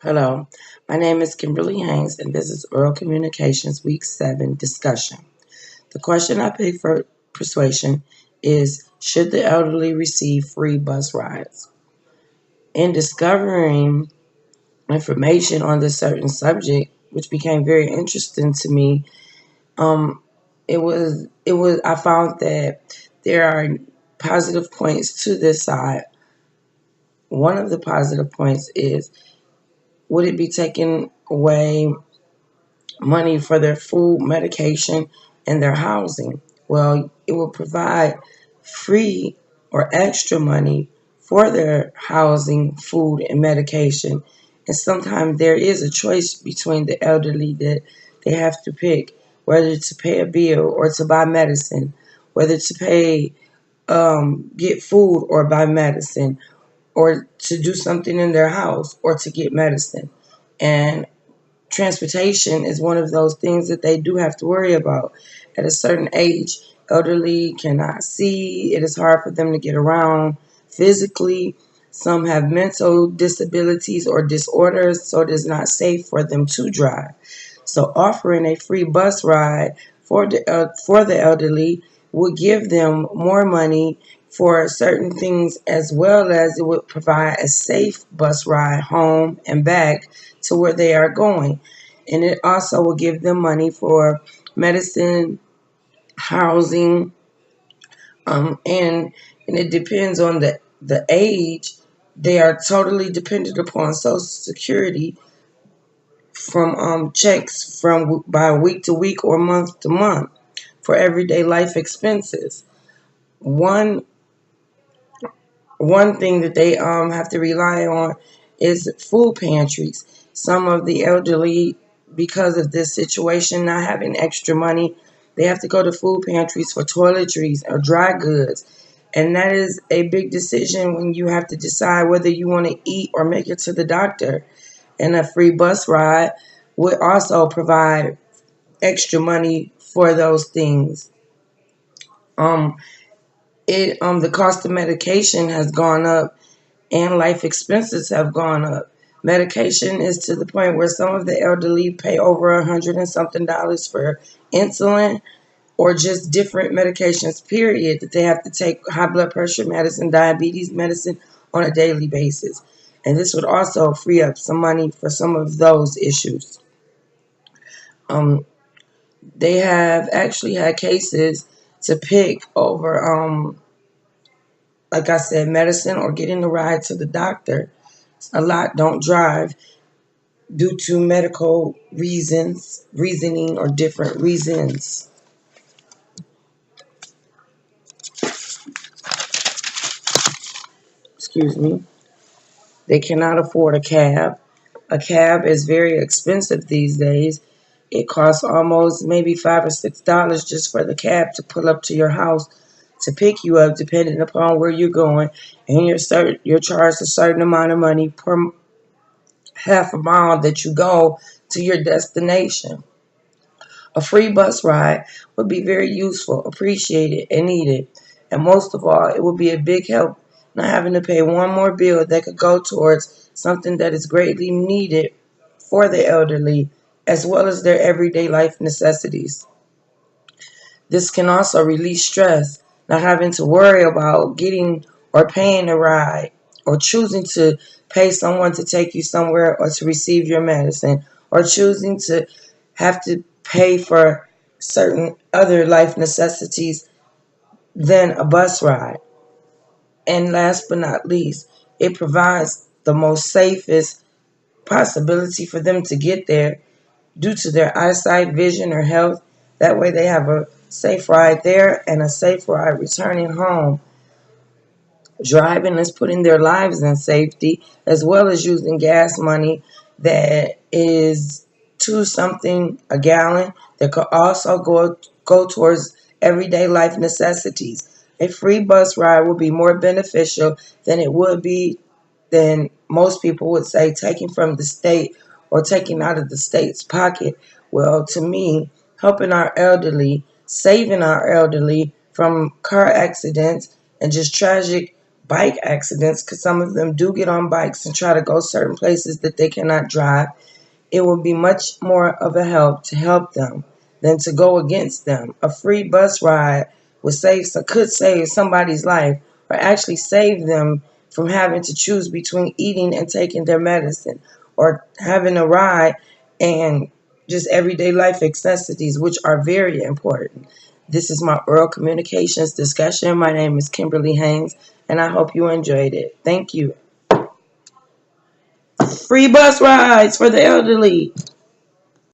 Hello, my name is K.Haynes, and this is Oral Communications Week 7 discussion. The question I picked for persuasion is: should the elderly receive free bus rides? In discovering information on this certain subject, which became very interesting to me, um, I found that there are positive points to this side. One of the positive points is: would it be taking away money for their food, medication, and their housing? Well, it will provide free or extra money for their housing, food, and medication. And sometimes there is a choice between the elderly that they have to pick whether to pay a bill or to buy medicine, whether to pay, get food or buy medicine, or to do something in their house or to get medicine. And transportation is one of those things that they do have to worry about. At a certain age, elderly cannot see. It is hard for them to get around physically. Some have mental disabilities or disorders, so it is not safe for them to drive. So offering a free bus ride for the elderly would give them more money for certain things, as well as it would provide a safe bus ride home and back to where they are going. And it also will give them money for medicine, housing, and it depends on the age. They are totally dependent upon Social Security from checks from by week to week or month to month for everyday life expenses. One One thing that they have to rely on is food pantries. Some of the elderly, because of this situation, not having extra money, they have to go to food pantries for toiletries or dry goods. And that is a big decision when you have to decide whether you want to eat or make it to the doctor. And a free bus ride would also provide extra money for those things. Um, the cost of medication has gone up and life expenses have gone up. Medication is to the point where some of the elderly pay over $100 and something for insulin or just different medications, period, that they have to take: high blood pressure medicine, diabetes medicine on a daily basis. And this would also free up some money for some of those issues. Um, they have actually had cases to pick over, like I said, medicine or getting a ride to the doctor. A lot don't drive due to medical reasoning, or different reasons. Excuse me. They cannot afford a cab. A cab is very expensive these days. It costs almost maybe $5 or $6 just for the cab to pull up to your house to pick you up, depending upon where you're going, and you're charged a certain amount of money per half a mile that you go to your destination. A free bus ride would be very useful, appreciated, and needed. And most of all, it would be a big help not having to pay one more bill that could go towards something that is greatly needed for the elderly, as well as their everyday life necessities. This can also release stress, not having to worry about getting or paying a ride, or choosing to pay someone to take you somewhere or to receive your medicine, or choosing to have to pay for certain other life necessities than a bus ride. And last but not least, it provides the most safest possibility for them to get there due to their eyesight, vision, or health. That way they have a safe ride there and a safe ride returning home. Driving is putting their lives in safety, as well as using gas money that is two something a gallon that could also go towards everyday life necessities. A free bus ride would be more beneficial than it would be than most people would say taking from the state or taking out of the state's pocket. Well, to me, helping our elderly, saving our elderly from car accidents and just tragic bike accidents, because some of them do get on bikes and try to go certain places that they cannot drive. It would be much more of a help to help them than to go against them. A free bus ride could save somebody's life, or actually save them from having to choose between eating and taking their medicine, or having a ride and just everyday life necessities, which are very important. This is my oral communications discussion. My name is K.Haynes, and I hope you enjoyed it. Thank you. Free bus rides for the elderly.